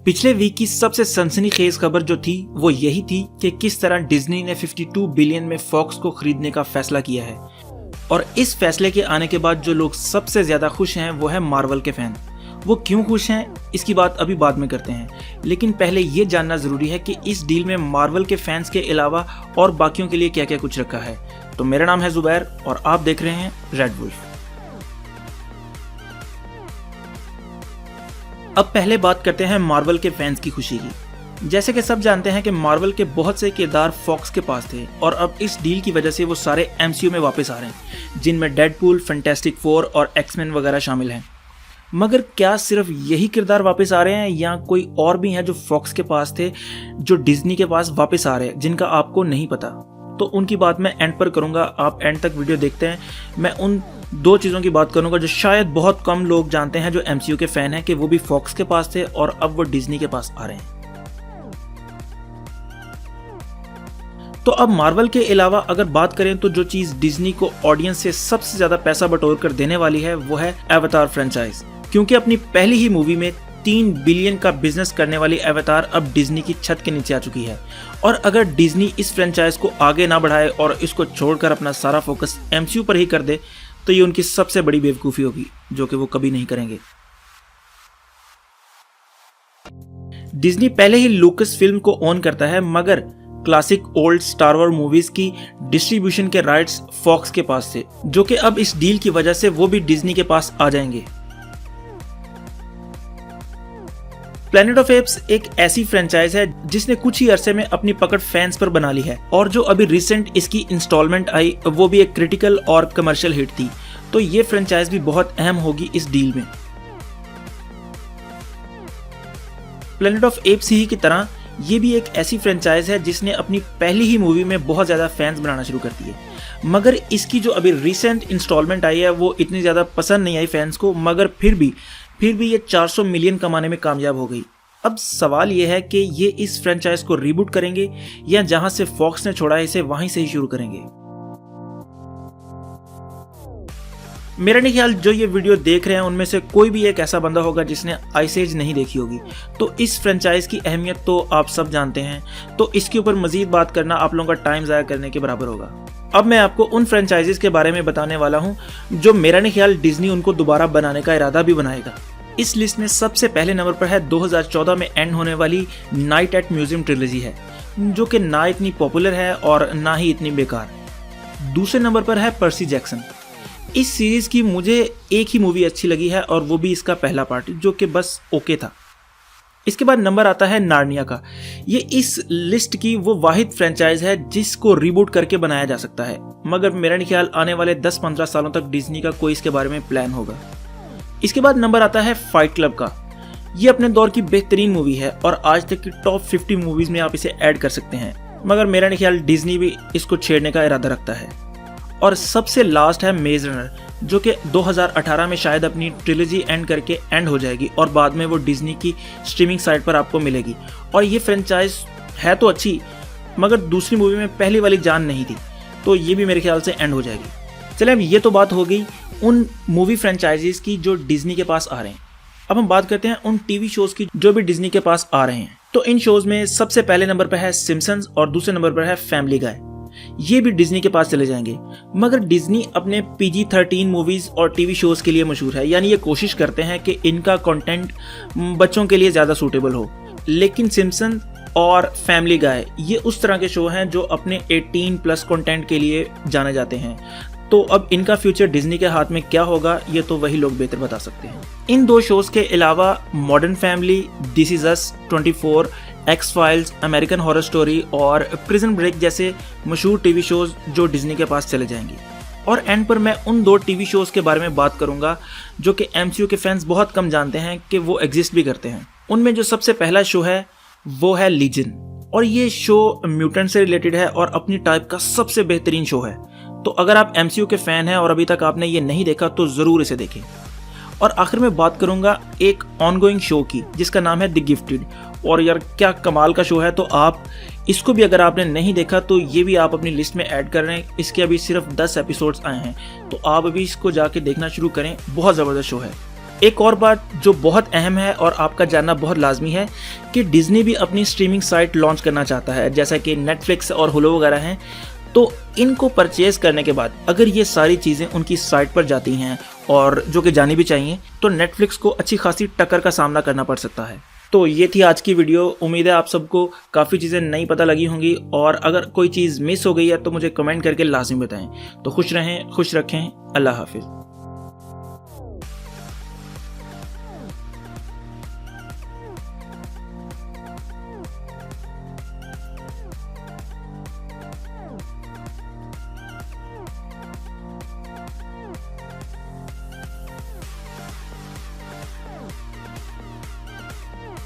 पिछले वीक की सबसे सनसनीखेज खबर जो थी वो यही थी कि किस तरह डिज्नी ने 52 बिलियन में फॉक्स को खरीदने का फैसला किया है। और इस फैसले के आने के बाद जो लोग सबसे ज्यादा खुश हैं वो है मार्वल के फैन। वो क्यों खुश हैं इसकी बात अभी बाद में करते हैं, लेकिन पहले ये जानना जरूरी है कि इस डील में मार्वल के फैंस के अलावा और बाकियों के लिए क्या क्या कुछ रखा है। तो मेरा नाम है जुबैर और आप देख रहे हैं रेड वुल्फ। अब पहले बात करते हैं मार्वल के फैंस की खुशी की। जैसे कि सब जानते हैं कि मार्वल के बहुत से किरदार फॉक्स के पास थे और अब इस डील की वजह से वो सारे एमसीयू में वापस आ रहे हैं, जिनमें डेडपूल, फैंटास्टिक फोर और एक्समैन वगैरह शामिल हैं। मगर क्या सिर्फ यही किरदार वापस आ रहे हैं या कोई और भी हैं जो फॉक्स के पास थे जो डिज्नी के पास वापस आ रहे हैं जिनका आपको नहीं पता? तो उनकी बात मैं एंड पर करूंगा, आप एंड तक वीडियो देखते हैं। मैं उन दो चीज़ों की बात करूंगा जो शायद बहुत कम लोग जानते हैं जो एमसीयू के फैन हैं, कि वो भी फॉक्स के पास थे और अब वो डिज्नी के पास आ रहे हैं। तो अब मार्वल के अलावा अगर बात करें तो जो चीज़ डिज्नी को ऑडियंस से सबसे ज़्यादा पैसा बटोर कर देने वाली है वो है एवाटार फ्रेंचाइज, क्योंकि अपनी पहली ही मूवी में 3 बिलियन का बिजनेस करने वाली एवाटार अब डिज्नी की छत के नीचे आ चुकी है। और अगर डिज्नी इस फ्रेंचाइज को आगे ना बढ़ाए और इसको छोड़कर अपना सारा फोकस एमसीयू पर ही कर दे तो ये उनकी सबसे बड़ी बेवकूफ़ी होगी, जो कि वो कभी नहीं करेंगे। डिज्नी पहले ही लूकस फिल्म को ओन करता है, मगर classic old star war movies की डिस्ट्रीब्यूशन के राइट्स फॉक्स के पास थे, जो कि अब इस डील की वजह से वो भी डिज्नी के पास आ जाएंगे। प्लैनेट ऑफ एप्स एक ऐसी फ्रेंचाइज है जिसने कुछ ही अरसे में अपनी पकड़ फैंस पर बना ली है, और जो अभी रिसेंट इसकी इंस्टॉलमेंट आई वो भी एक क्रिटिकल और कमर्शियल हिट थी। तो ये फ्रेंचाइज भी बहुत अहम होगी इस डील में। प्लैनेट ऑफ एप्स ही की तरह ये भी एक ऐसी फ्रेंचाइज है जिसने अपनी पहली ही मूवी में बहुत ज्यादा फैंस बनाना शुरू कर दिए, मगर इसकी जो अभी रिसेंट इंस्टॉलमेंट आई है वो इतनी ज्यादा पसंद नहीं आई फैंस को, मगर फिर भी ये 400 मिलियन कमाने में कामयाब हो गई। अब सवाल ये है कि ये इस फ्रेंचाइज को रीबूट करेंगे या जहां से फॉक्स ने छोड़ा है इसे वहीं से ही शुरू करेंगे। मेरा नहीं ख्याल जो ये वीडियो देख रहे हैं उनमें से कोई भी एक ऐसा बंदा होगा जिसने आइस एज नहीं देखी होगी। तो इस फ्रेंचाइज की अहमियत तो आप सब जानते हैं, तो इसके ऊपर मजीद बात करना आप लोगों का टाइम ज़ाया करने के बराबर होगा। अब मैं आपको उन फ्रेंचाइजेस के बारे में बताने वाला हूं जो मेरा नहीं ख्याल डिज्नी उनको दोबारा बनाने का इरादा भी बनाएगा। इस लिस्ट में सबसे पहले नंबर पर है 2014 में एंड होने वाली नाइट एट म्यूजियम ट्रिलॉजी है, जो कि ना इतनी पॉपुलर है और ना ही इतनी बेकार। दूसरे नंबर पर है पर्सी जैक्सन। इस सीरीज की मुझे एक ही मूवी अच्छी लगी है और वो भी इसका पहला पार्ट, जो कि बस ओके था। इसके बाद नंबर आता है नार्निया का। ये इस लिस्ट की वो वाहिद फ्रेंचाइज है जिसको रीबूट करके बनाया जा सकता है, मगर मेरा नहीं ख्याल आने वाले 10-15 सालों तक डिज्नी का कोई इसके बारे में प्लान होगा। इसके बाद नंबर आता है फाइट क्लब का। ये अपने दौर की बेहतरीन मूवी है और आज तक की टॉप 50 मूवीज में आप इसे ऐड कर सकते हैं, मगर मेरा नहीं ख्याल डिज्नी भी इसको छेड़ने का इरादा रखता है। और सबसे लास्ट है मेज रनर, जो कि 2018 में शायद अपनी ट्रिलॉजी एंड करके एंड हो जाएगी और बाद में वो डिज्नी की स्ट्रीमिंग साइट पर आपको मिलेगी। और ये फ्रेंचाइज है तो अच्छी, मगर दूसरी मूवी में पहली वाली जान नहीं थी, तो ये भी मेरे ख्याल से एंड हो जाएगी। चले, अब ये तो बात हो गई उन मूवी फ्रेंचाइजेस की जो डिज्नी के पास आ रहे हैं। अब हम बात करते हैं उन टीवी शोज की जो भी डिज्नी के पास आ रहे हैं। तो इन शोज में सबसे पहले नंबर पर है सिम्पसन्स और दूसरे नंबर पर है फैमिली गाय। ये भी डिज्नी के पास चले जाएंगे, मगर डिज्नी अपने PG-13 मूवीज और टीवी शोज के लिए मशहूर है, यानी ये कोशिश करते हैं कि इनका कंटेंट बच्चों के लिए ज़्यादा सूटेबल हो। लेकिन सिम्पसन और फैमिली गाय ये उस तरह के शो हैं जो अपने 18+ कंटेंट के लिए जाने जाते हैं। तो अब इनका फ्यूचर डिज्नी के हाथ में क्या होगा ये तो वही लोग बेहतर बता सकते हैं। इन दो शोज के अलावा modern family, this is us, 24, x files, American horror story और प्रिजन ब्रेक जैसे मशहूर टीवी शोज जो डिज्नी के पास चले जाएंगे। और एंड पर मैं उन 2 टीवी शोज के बारे में बात करूंगा जो कि एमसीयू के फैंस बहुत कम जानते हैं कि वो एग्जिस्ट भी करते हैं। उनमें जो सबसे पहला शो है वो है लीजन, और ये शो म्यूटेंट से रिलेटेड है और अपनी टाइप का सबसे बेहतरीन शो है। तो अगर आप एमसीयू के फैन हैं और अभी तक आपने ये नहीं देखा तो जरूर इसे देखें। और आखिर में बात करूंगा एक ऑनगोइंग शो की जिसका नाम है द गिफ्टेड, और यार क्या कमाल का शो है। तो आप इसको भी अगर आपने नहीं देखा तो ये भी आप अपनी लिस्ट में ऐड कर रहे हैं। इसके अभी सिर्फ 10 एपिसोड्स आए हैं, तो आप अभी इसको जाके देखना शुरू करें, बहुत ज़बरदस्त शो है। एक और बात जो बहुत अहम है और आपका जानना बहुत लाजमी है कि डिज्नी भी अपनी स्ट्रीमिंग साइट लॉन्च करना चाहता है, जैसा कि नेटफ्लिक्स और हुलू वगैरह हैं। तो इनको परचेज करने के बाद अगर ये सारी चीज़ें उनकी साइट पर जाती हैं, और जो कि जानी भी चाहिए, तो नेटफ्लिक्स को अच्छी खासी टक्कर का सामना करना पड़ सकता है। तो ये थी आज की वीडियो। उम्मीद है आप सबको काफ़ी चीज़ें नई पता लगी होंगी, और अगर कोई चीज़ मिस हो गई है तो मुझे कमेंट करके लाजिम बताएं। तो खुश रहें, खुश रखें। अल्लाह हाफिज़।